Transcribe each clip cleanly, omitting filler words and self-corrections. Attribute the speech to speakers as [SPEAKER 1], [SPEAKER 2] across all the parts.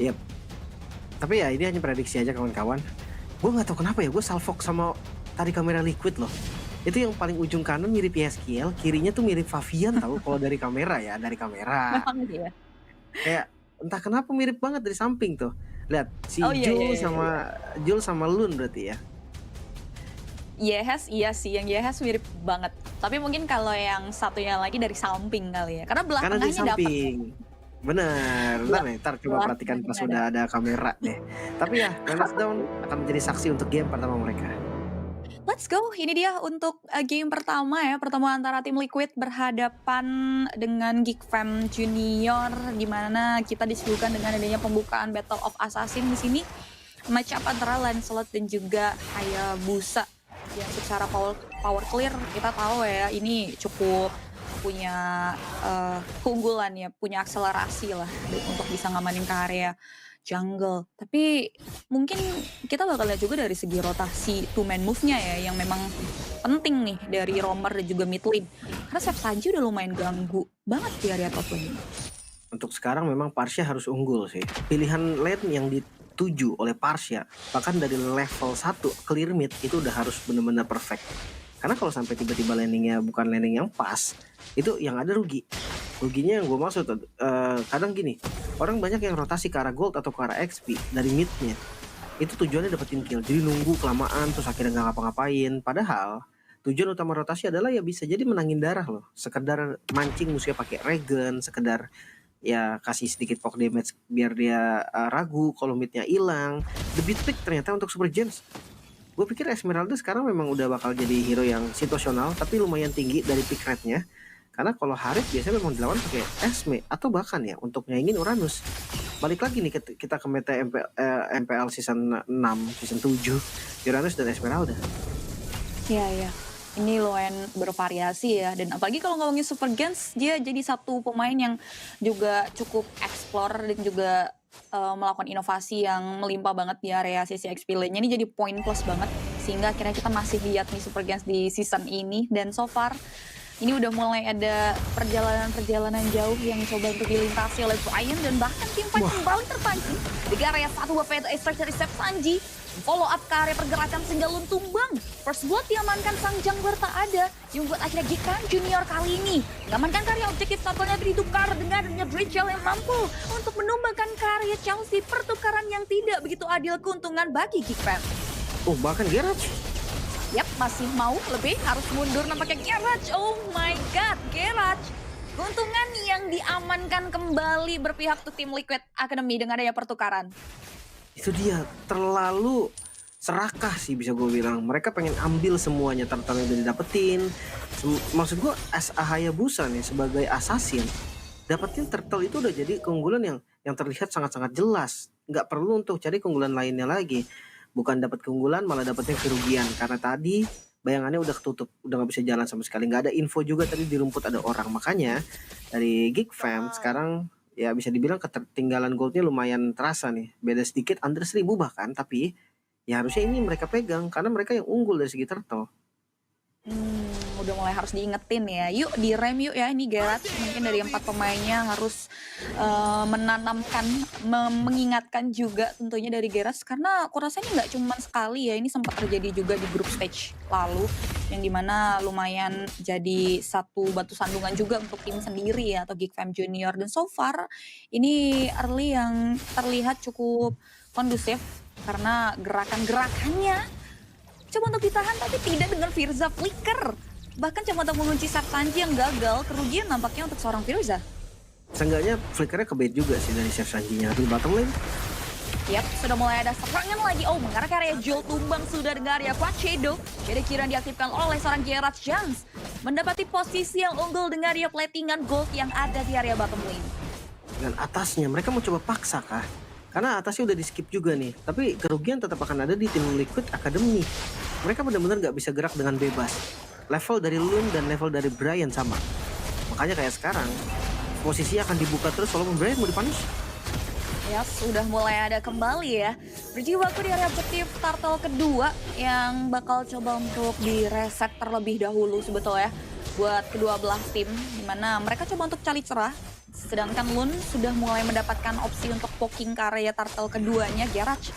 [SPEAKER 1] Yap. Tapi ya ini hanya prediksi aja kawan-kawan. Gue nggak tahu kenapa ya, gue salfok sama tarik kamera Liquid loh. Itu yang paling ujung kanan mirip YSKL, kirinya tuh mirip Favian tahu kalau dari kamera ya, dari kamera.
[SPEAKER 2] Memang iya.
[SPEAKER 1] Kayak entah kenapa mirip banget dari samping tuh. Lihat si
[SPEAKER 2] Oh, iya iya iya iya.
[SPEAKER 1] Jul sama Lun berarti ya.
[SPEAKER 2] Yehes iya sih, yang Yehes mirip banget. Tapi mungkin kalau yang satunya lagi dari samping kali ya, karena belah
[SPEAKER 1] Karena dari
[SPEAKER 2] tengahnya dapet ya.
[SPEAKER 1] samping. Bener,
[SPEAKER 2] Belah
[SPEAKER 1] ntar coba
[SPEAKER 2] belah
[SPEAKER 1] perhatikan
[SPEAKER 2] tengahnya
[SPEAKER 1] pas
[SPEAKER 2] ada.
[SPEAKER 1] udah ada kamera deh. Tapi ya, Renas Down akan menjadi saksi untuk game pertama mereka.
[SPEAKER 2] Let's go, ini dia untuk, game pertama ya, pertemuan antara tim Liquid berhadapan dengan Geek Fam Junior, di mana kita disuguhkan dengan adanya pembukaan Battle of Assassin di sini. Match up antara Lancelot dan juga Hayabusa, yang secara power power clear kita tahu ya, ini cukup punya, keunggulan ya, punya akselerasi lah untuk bisa ngamanin ke area jungle. Tapi mungkin kita bakal lihat juga dari segi rotasi two man move-nya ya, yang memang penting nih dari roamer dan juga mid lane. Karena Sep Sanji udah lumayan ganggu banget di area top lane.
[SPEAKER 1] Untuk sekarang memang Parsha harus unggul sih. Pilihan lane yang dituju oleh Parsha, bahkan dari level 1 clear mid itu udah harus benar-benar perfect. Karena kalau sampai tiba-tiba landingnya bukan landing yang pas, itu yang ada rugi. Ruginya yang gue maksud, kadang gini, orang banyak yang rotasi ke arah gold atau ke arah XP dari midnya. Itu tujuannya dapetin kill, jadi nunggu kelamaan terus akhirnya nggak ngapa-ngapain. Padahal tujuan utama rotasi adalah ya bisa jadi menangin darah loh. Sekedar mancing musuhnya pakai regen, sekedar ya kasih sedikit poke damage biar dia ragu kalau midnya hilang. The bit pick ternyata untuk Super Gems. Gue pikir Esmeralda sekarang memang udah bakal jadi hero yang situasional tapi lumayan tinggi dari pick rate-nya. Karena kalau Harith biasanya memang dilawan pakai Esme atau bahkan ya untuk nyaingin Uranus. Balik lagi nih kita ke meta MPL season 6, season 7, Uranus dan Esmeralda.
[SPEAKER 2] Iya iya. Ini lumayan bervariasi ya, dan apalagi kalau ngomongin Super Gens, dia jadi satu pemain yang juga cukup explore dan juga, melakukan inovasi yang melimpah banget di area sisi XP lane-nya. Ini jadi poin plus banget, sehingga akhirnya kita masih lihat nih Super Gens di season ini, dan so far ini udah mulai ada perjalanan-perjalanan jauh yang coba untuk dilintasi oleh Brian, dan bahkan teamfight
[SPEAKER 1] Wah,
[SPEAKER 2] kembali terpancing di area 1 buffet extract dari Sep Sanji. Follow up ke area pergerakan sehingga Lun tumbang. First blood diamankan sang jungler tak ada, yang buat akhirnya Gekan Junior kali ini mengamankan karya objektif turtle-nya ditukar dengan adanya Rachel yang mampu untuk menumbangkan karya Chelsea, pertukaran yang tidak begitu adil keuntungan bagi Geek Fam.
[SPEAKER 1] bahkan Geralt.
[SPEAKER 2] Yap, masih mau lebih, harus mundur nampaknya Geralt. Oh my god, Geralt. Keuntungan yang diamankan kembali berpihak ke tim Liquid Academy dengan adanya pertukaran.
[SPEAKER 1] Itu dia, terlalu serakah sih bisa gue bilang. Mereka pengen ambil semuanya turtle yang udah didapetin. Maksud gue Hayabusa nih sebagai assassin, dapetin turtle itu udah jadi keunggulan yang terlihat sangat-sangat jelas. Nggak perlu untuk cari keunggulan lainnya lagi. Bukan dapat keunggulan malah dapatnya kerugian karena tadi bayangannya udah ketutup, udah nggak bisa jalan sama sekali. Nggak ada info juga tadi di rumput ada orang. Makanya dari Geek Fam sekarang ya bisa dibilang ketertinggalan goldnya lumayan terasa nih. Beda sedikit under 1000 bahkan, tapi ya harusnya ini mereka pegang karena mereka yang unggul dari segi turtle.
[SPEAKER 2] Udah mulai harus diingetin ya. Yuk direm yuk ya, ini Geralt mungkin dari 4 pemainnya harus menanamkan, mengingatkan juga tentunya dari Geralt, karena aku rasanya nggak cuma sekali ya, ini sempat terjadi juga di grup stage lalu, yang dimana lumayan jadi satu batu sandungan juga untuk tim sendiri ya, atau Geek Fam Junior. Dan so far ini early yang terlihat cukup kondusif karena gerakan-gerakannya coba untuk ditahan tapi tidak dengan Firza flicker. Bahkan coba untuk mengunci Sep Sanji yang gagal, kerugian nampaknya untuk seorang Firza.
[SPEAKER 1] Seenggaknya flickernya kebait juga sih dari Chef Sanjinya di bottom lane.
[SPEAKER 2] Yap, sudah mulai ada serangan lagi. Oh, mengarah ke area Jul tumbang sudah dengan area Quachedo. Jadi kira diaktifkan oleh seorang Gerard Jans. Mendapati posisi yang unggul dengan area platingan gold yang ada di area bottom lane.
[SPEAKER 1] Dan atasnya mereka mau coba paksa kah? Karena atasnya udah di skip juga nih. Tapi kerugian tetap akan ada di tim Liquid Academy. Mereka benar-benar nggak bisa gerak dengan bebas. Level dari Lun dan level dari Brian sama. Makanya kayak sekarang posisi akan dibuka terus walaupun Brian mau dipanis.
[SPEAKER 2] Ya, sudah mulai ada kembali ya. Berjibaku di area objektif turtle kedua yang bakal coba untuk direset terlebih dahulu sebetulnya buat kedua belah tim, dimana mereka coba untuk cari cerah Sedangkan Lun sudah mulai mendapatkan opsi untuk poking karya turtle keduanya, Garage.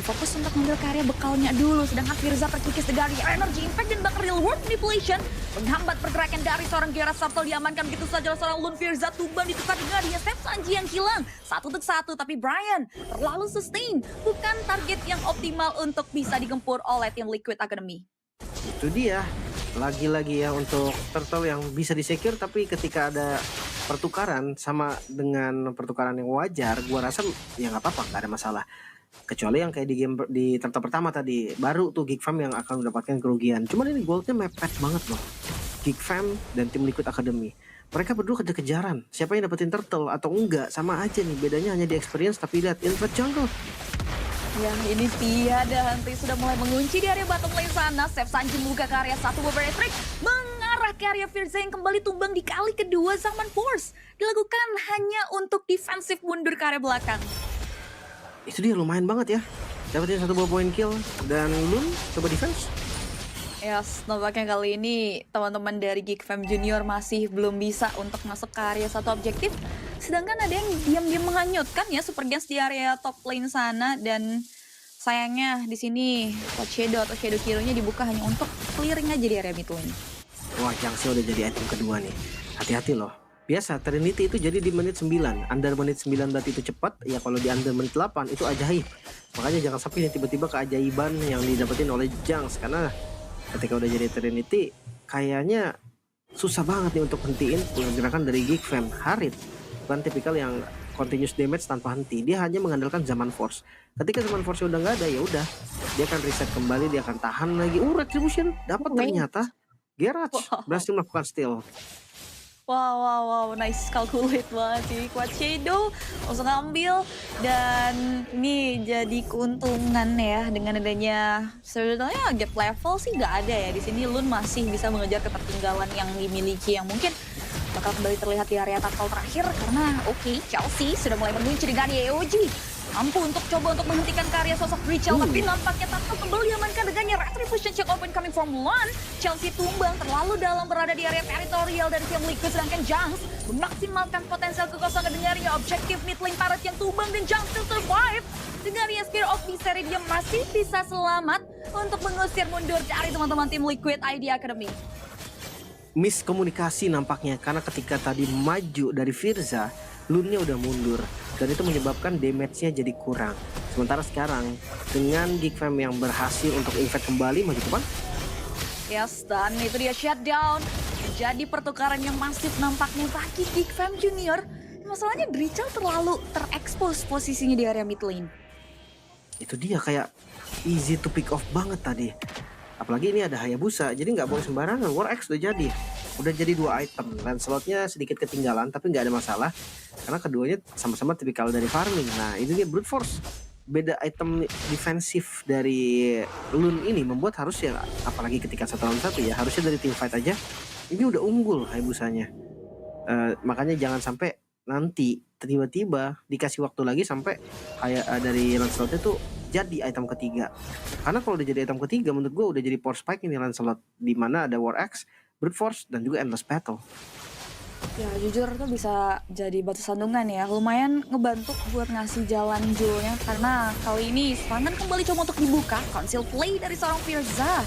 [SPEAKER 2] Fokus untuk ngambil karya bekalnya dulu, sedangkan Firza terkikis dari energy impact dan bakal real world manipulation menghambat pergerakan dari seorang Garage. Turtle diamankan begitu saja oleh seorang Lun. Firza tumbang ditukar dengan dia Step Sanji yang hilang 1-1, tapi Brian terlalu sustain, bukan target yang optimal untuk bisa digempur oleh tim Liquid Academy.
[SPEAKER 1] Itu dia. Lagi-lagi ya untuk turtle yang bisa di-secure, tapi ketika ada pertukaran sama dengan pertukaran yang wajar, gua rasa ya nggak apa-apa, nggak ada masalah. Kecuali yang kayak di game di turtle pertama tadi, baru tuh Geek Fam yang akan mendapatkan kerugian. Cuman ini goldnya mepet banget loh. Geek Fam dan tim Liquid Academy. Mereka berdua kejar-kejaran. Siapa yang dapetin turtle atau enggak, sama aja nih. Bedanya hanya di experience, tapi lihat Infect Jungle.
[SPEAKER 2] Ya, ini tiada henti sudah mulai mengunci di area bottom lane sana. Chef Sanji membuka ke area satu beberapa trick mengarah ke area Firza yang kembali tumbang di kali kedua. Zaman Force dilakukan hanya untuk defensif mundur ke area belakang.
[SPEAKER 1] Itu dia lumayan banget ya. Dapetin 1 buah point kill dan Lun coba defense.
[SPEAKER 2] Yes, nampaknya kali ini teman-teman dari Geek Fam Junior masih belum bisa untuk masuk ke area satu objektif. Sedangkan ada yang diam-diam menghanyutkan ya Super Gens di area top lane sana, dan sayangnya di sini Shadow atau Shadow Hero-nya dibuka hanya untuk clearing aja di area mid lane.
[SPEAKER 1] Wah, Jangsi udah jadi item kedua nih. Hati-hati loh. Biasa Trinity itu jadi di menit 9. Under menit 9 berarti itu cepat. Ya kalau di under menit 8 itu ajaib. Makanya jangan sampai tiba-tiba keajaiban yang didapetin oleh Jangs, karena ketika udah jadi Trinity kayaknya susah banget nih untuk hentiin pergerakan dari Geek Fam. Harit bukan tipikal yang continuous damage tanpa henti. Dia hanya mengandalkan Zaman Force. Ketika Zaman Force udah nggak ada, ya udah dia akan reset kembali, dia akan tahan lagi. Retribution dapat ternyata. Garage berhasil melakukan steal.
[SPEAKER 2] Wow, nice calculate banget sih. Kuat Shadow langsung ambil, dan ini jadi keuntungan ya dengan adanya sebetulnya gap level sih nggak ada ya. Di sini Lun masih bisa mengejar ketertinggalan yang dimiliki, yang mungkin bakal kembali terlihat di area tackle terakhir, karena Chelsea sudah mulai mengunci dengan EOG. Mampu untuk coba untuk menghentikan karya sosok Rachel, tapi nampaknya tackle kembali diamankan dengannya retribution check open coming from Lun. Chelsea tumbang terlalu dalam berada di area teritorial dari tim Liquid, sedangkan Jangs memaksimalkan potensial kekosongan dengannya objektif mid lane Parrot yang tumbang, dan Jangs still survive. Dengannya Spear of Misery, dia masih bisa selamat untuk mengusir mundur dari teman-teman tim Liquid ID Academy.
[SPEAKER 1] Miskomunikasi nampaknya, karena ketika tadi maju dari Firza, Lunnya udah mundur, dan itu menyebabkan damage-nya jadi kurang. Sementara sekarang dengan Geek Fam yang berhasil untuk invade kembali maju depan.
[SPEAKER 2] Yes, dan itu dia shutdown. Jadi pertukaran yang masif nampaknya bagi Geek Fam Junior. Masalahnya Drichel terlalu terekspos posisinya di area mid lane.
[SPEAKER 1] Itu dia, kayak easy to pick off banget tadi. Apalagi ini ada Hayabusa, jadi nggak boleh sembarangan. War X udah jadi 2 item. Dan slotnya sedikit ketinggalan, tapi nggak ada masalah karena keduanya sama-sama tipikal dari farming. Nah, ini dia Brute Force. Beda item defensif dari Lun ini membuat harusnya, apalagi ketika 1 lawan 1 ya, harusnya dari team fight aja ini udah unggul Hayabusanya. Makanya jangan sampai nanti tiba-tiba dikasih waktu lagi sampai dari Lancelotnya tuh jadi item ketiga. Karena kalau udah jadi item ketiga, menurut gue udah jadi power spike ini Lancelot, di mana ada War Axe, Brute Force, dan juga Endless Battle.
[SPEAKER 2] Ya jujur tuh bisa jadi batu sandungan ya, lumayan ngebantu buat ngasih jalan Joe-nya, karena kali ini serangan kembali coba untuk dibuka. Conceal play dari seorang Firza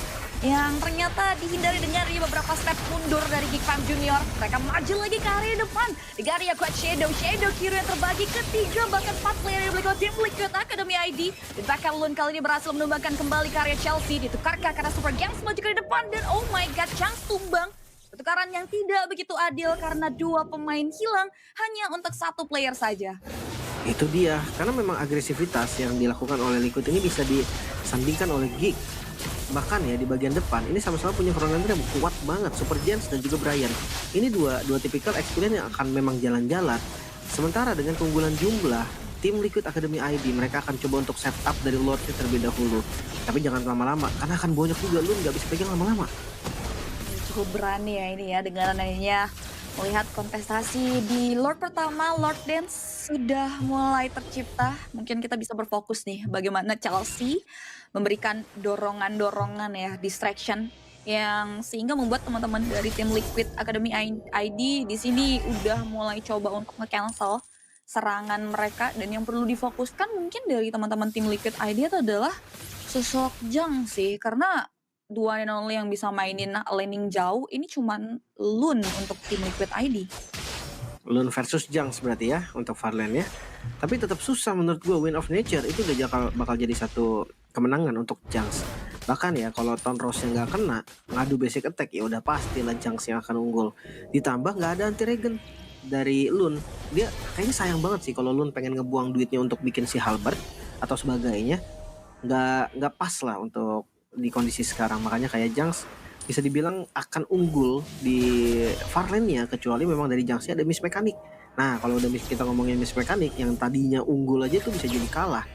[SPEAKER 2] yang ternyata dihindari dengan beberapa step mundur dari Geek Fam Junior. Mereka maju lagi ke area depan dengan area kuat Shadow Hero yang terbagi ke 3 bahkan 4 player yang memiliki tim Liquid Academy ID. Dan bahkan Lun kali ini berhasil menumbangkan kembali ke area Chelsea. Ditukarkan karena Super Gangs maju ke depan, dan oh my god, Chance tumbang. Pertukaran yang tidak begitu adil karena 2 pemain hilang hanya untuk 1 player saja.
[SPEAKER 1] Itu dia, karena memang agresivitas yang dilakukan oleh Liquid ini bisa disandingkan oleh Geek. Bahkan ya di bagian depan ini sama-sama punya frontrunner yang kuat banget, Super Jens dan juga Brian. Ini dua tipikal experience yang akan memang jalan-jalan. Sementara dengan keunggulan jumlah, tim Liquid Academy ID mereka akan coba untuk setup dari Lordnya terlebih dahulu. Tapi jangan lama-lama, karena akan banyak juga, lu nggak bisa pegang lama-lama.
[SPEAKER 2] Cukup berani ya ini ya, dengan adanya melihat kontestasi di Lord pertama, Lord Dance sudah mulai tercipta. Mungkin kita bisa berfokus nih bagaimana Chelsea memberikan dorongan-dorongan ya, distraction yang sehingga membuat teman-teman dari tim Liquid Academy ID di sini udah mulai coba untuk nge-cancel serangan mereka, dan yang perlu difokuskan mungkin dari teman-teman tim Liquid ID itu adalah sosok Jang sih, karena dua and only yang bisa mainin laning jauh ini cuman Lun untuk tim Liquid ID.
[SPEAKER 1] Lun versus Junks berarti ya untuk Farlane ya. Tapi tetap susah menurut gue. Win of Nature itu udah bakal jadi satu kemenangan untuk Junks. Bahkan ya kalau Ton Rose yang nggak kena ngadu basic attack ya udah pasti lah Junks yang akan unggul. Ditambah nggak ada anti regen dari Lun. Dia kayaknya sayang banget sih kalau Lun pengen ngebuang duitnya untuk bikin si Halberd atau sebagainya. Nggak pas lah untuk di kondisi sekarang. Makanya kayak Junks bisa dibilang akan unggul di Farlane-nya, kecuali memang dari Junks-nya ada miss mekanik. Nah kalau udah kita ngomongin miss mekanik, yang tadinya unggul aja tuh bisa jadi kalah.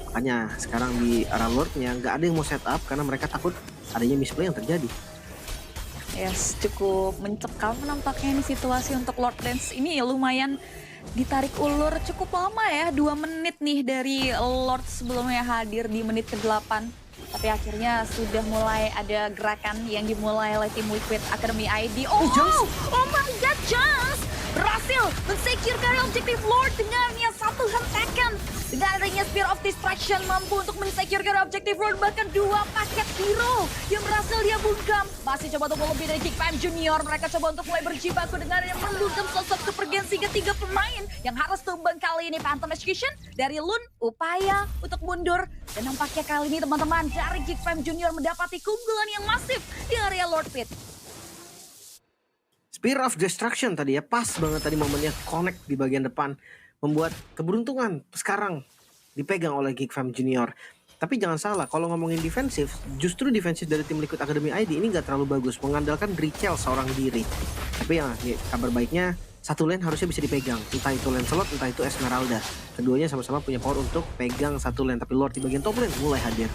[SPEAKER 1] Makanya sekarang di arah Lord-nya nggak ada yang mau setup karena mereka takut adanya misplay yang terjadi.
[SPEAKER 2] Yes, cukup mencekam nampaknya ini situasi untuk Lord Dance. Ini lumayan ditarik ulur cukup lama ya, 2 menit nih dari Lord sebelumnya hadir di menit ke-8. Tapi akhirnya sudah mulai ada gerakan yang dimulai oleh tim Liquid Academy ID. Oh my god, Jans berhasil men-secure dari objektif Lord dengan yang satu hentakan. Dengan adanya Spear of Distraction mampu untuk men-secure dari objektif Lord, bahkan 2 paket hero yang berhasil dia bungkam. Masih coba untuk lebih dari GigFam Junior. Mereka coba untuk mulai berjibaku dengan yang membungkam sosok kepergian ketiga pemain yang harus tumbang kali ini. Phantom Execution dari Lun, upaya untuk mundur. Dan nampaknya kali ini teman-teman dari GigFam Junior mendapati keunggulan yang masif di area Lord Pit.
[SPEAKER 1] Spear of Destruction tadi ya, pas banget tadi momennya connect di bagian depan, membuat keberuntungan sekarang dipegang oleh GigFam Junior. Tapi jangan salah, kalau ngomongin defensif, justru defensif dari tim Liquid Academy ID ini nggak terlalu bagus, mengandalkan Rachel seorang diri. Tapi ya kabar baiknya, satu lane harusnya bisa dipegang, entah itu Lancelot, entah itu Esmeralda. Keduanya sama-sama punya power untuk pegang satu lane, tapi Lord di bagian top lane mulai hadir.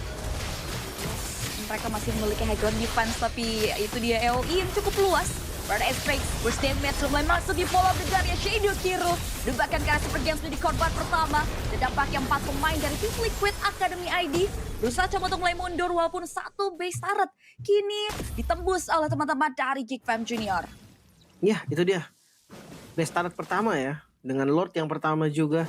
[SPEAKER 2] Mereka masih memiliki high ground defense, tapi itu dia AoE yang cukup luas. Berada S-Break, Burst Damage mulai masuk di follow dengan Shadow Hero. Dan bahkan karena Super Games menjadi korban pertama. Dan dampaknya 4 pemain dari tim Liquid Academy ID berusaha coba untuk mulai mundur walaupun satu base turret kini ditembus oleh teman-teman dari GigFam Junior.
[SPEAKER 1] Ya, itu dia. Base turret pertama ya. Dengan Lord yang pertama juga.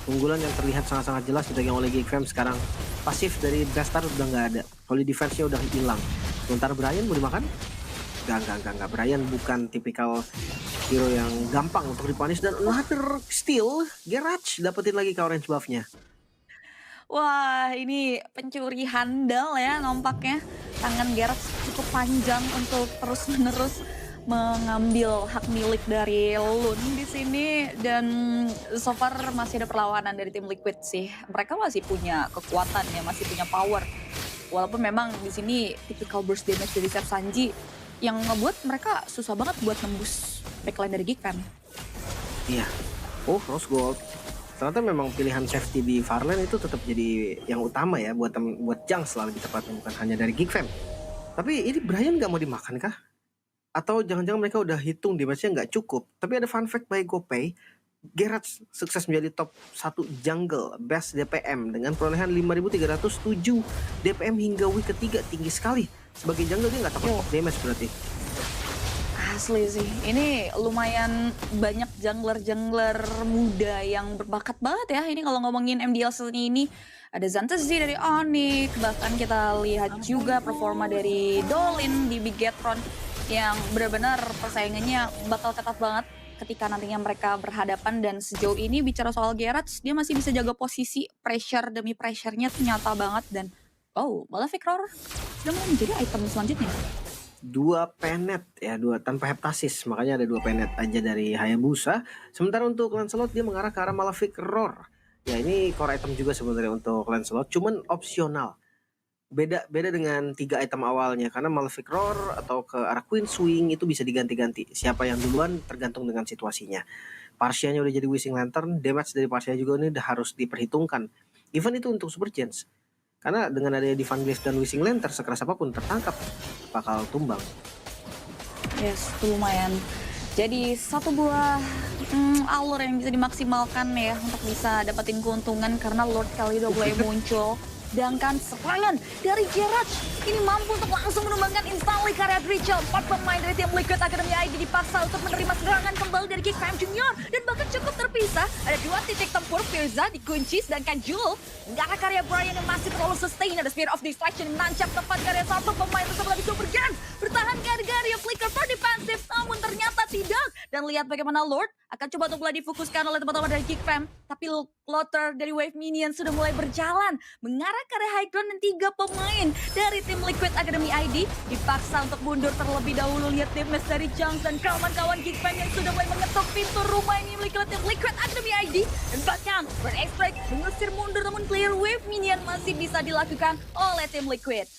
[SPEAKER 1] Unggulan yang terlihat sangat-sangat jelas dipegang oleh GigFam sekarang. Pasif dari base turret udah nggak ada. Holy defense-nya udah hilang. Sementara Brian mau dimakan? Enggak. Brian bukan tipikal hero yang gampang untuk dipunish. Dan another steal, Gerach dapetin lagi ke orange buff-nya.
[SPEAKER 2] Wah, ini pencuri handal ya nampaknya. Tangan Gerach cukup panjang untuk terus-menerus mengambil hak milik dari Lun di sini, dan so far masih ada perlawanan dari tim Liquid sih. Mereka masih punya kekuatan ya, masih punya power. Walaupun memang di sini typical burst damage dari Chef Sanji yang ngebuat mereka susah banget buat nembus backline dari GigFam.
[SPEAKER 1] Iya. Oh, Rose Gold. Ternyata memang pilihan safety di Farlane itu tetap jadi yang utama ya buat Junks lah lebih tepatnya, bukan hanya dari GigFam. Tapi ini Brian nggak mau dimakan kah? Atau jangan-jangan mereka udah hitung damage-nya nggak cukup? Tapi ada fun fact by GoPay, Geralt sukses menjadi top 1 jungle best DPM dengan perolehan 5.307 DPM hingga week ketiga, tinggi sekali. Sebagai jungle dia nggak takut damage berarti.
[SPEAKER 2] Asli sih, ini lumayan banyak jungler-jungler muda yang berbakat banget ya. Ini kalau ngomongin MDL season ini, ada Xanthezi dari Onyx, bahkan kita lihat juga performa dari Dolin di Bigetron yang benar-benar persaingannya bakal ketat banget ketika nantinya mereka berhadapan. Dan sejauh ini bicara soal Geralt, dia masih bisa jaga posisi, pressure demi pressure-nya tuh nyata banget. Dan Malefic Roar sudah mulai menjadi item selanjutnya.
[SPEAKER 1] 2 penet ya, 2 tanpa heptasis, makanya ada 2 penet aja dari Hayabusa. Sementara untuk Lancelot dia mengarah ke arah Malefic Roar. Ya ini core item juga sebenarnya untuk Lancelot, cuman opsional. Beda dengan 3 item awalnya, karena Malefic Roar atau ke arah Queen Swing itu bisa diganti-ganti. Siapa yang duluan tergantung dengan situasinya. Parsianya udah jadi Wishing Lantern, damage dari Parsia juga ini udah harus diperhitungkan. Even itu untuk Super Gens. Karena dengan adanya Divine Glaive dan Wishing Lantern, sekeras apapun tertangkap bakal tumbang.
[SPEAKER 2] Yes, itu lumayan. Jadi satu buah alur yang bisa dimaksimalkan ya untuk bisa dapetin keuntungan, karena Lord kali udah mulai muncul. Sedangkan serangan dari Gerard ini mampu untuk langsung menumbangkan instantly karya Rachel. 4 pemain dari tim Liquid Academy ID dipaksa untuk menerima serangan kembali dari Geek Fam Junior. Dan bahkan cukup terpisah, ada 2 titik tempur. Firza dikunci, sedangkan Jewel nggak ada karya Brian yang masih terlalu sustain. Ada Spear of Distraction yang menancap tepat karya satu pemain tersebut lagi super gun. Bertahan karya Flicker for defensive, namun ternyata tidak. Dan lihat bagaimana Lord akan coba untuk mulai difokuskan oleh teman-teman dari Geek Fam. Tapi Lotter dari Wave Minion sudah mulai berjalan mengarah ke area high ground, dan 3 pemain dari tim Liquid Academy ID dipaksa untuk mundur terlebih dahulu. Lihat damage dari Junks dan kawan-kawan Geek Fam yang sudah mulai mengetuk pintu rumah ini milik tim Liquid Academy ID. Dan bahkan Extract mengusir mundur, namun clear Wave Minion masih bisa dilakukan oleh tim Liquid.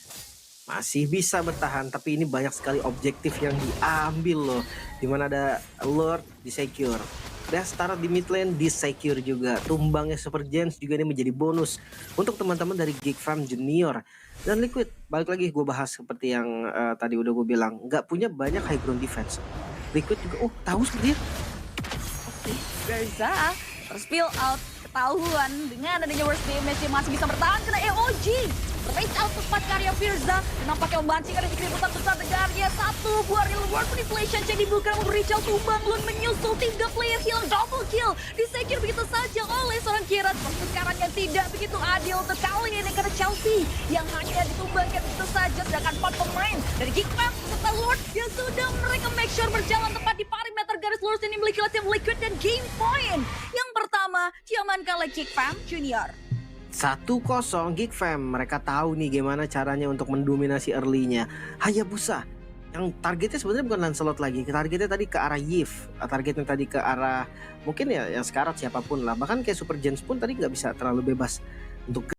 [SPEAKER 1] Masih bisa bertahan, tapi ini banyak sekali objektif yang diambil loh. Dimana ada Lord di secure, Death Star di mid lane di secure juga. Tumbangnya Super Gems juga ini menjadi bonus untuk teman-teman dari Geek Fam Junior. Dan Liquid, balik lagi gue bahas seperti yang tadi udah gue bilang, nggak punya banyak high ground defense. Liquid juga, tahu sepertinya.
[SPEAKER 2] Gerza terspill out, ketahuan dengan adanya worst damage yang masih bisa bertahan kena EOG. Reach out tepat karya Firza dan nampaknya memancing ada keributan besar dengannya. 1 buah real world manipulation yang dibuka untuk Rachel tumbang. Lun menyusul 3 player hilang, double kill disecure begitu saja oleh seorang Gerard. Pertukaran yang tidak begitu adil untuk kali ini karena Chelsea yang hanya ditumbangkan begitu saja, sedangkan 4 pemain dari Geek Fam serta Lord yang sudah mereka make sure berjalan tepat di perimeter garis lurus ini memiliki tim Liquid. Dan game point yang pertama diamankan oleh Geek Fam Junior.
[SPEAKER 1] 1-0 Geek Fam. Mereka tahu nih gimana caranya untuk mendominasi early-nya. Hayabusa yang targetnya sebenarnya bukan Lancelot lagi, targetnya tadi ke arah Yves, targetnya tadi ke arah mungkin ya yang sekarat siapapun lah, bahkan kayak Super Gens pun tadi nggak bisa terlalu bebas untuk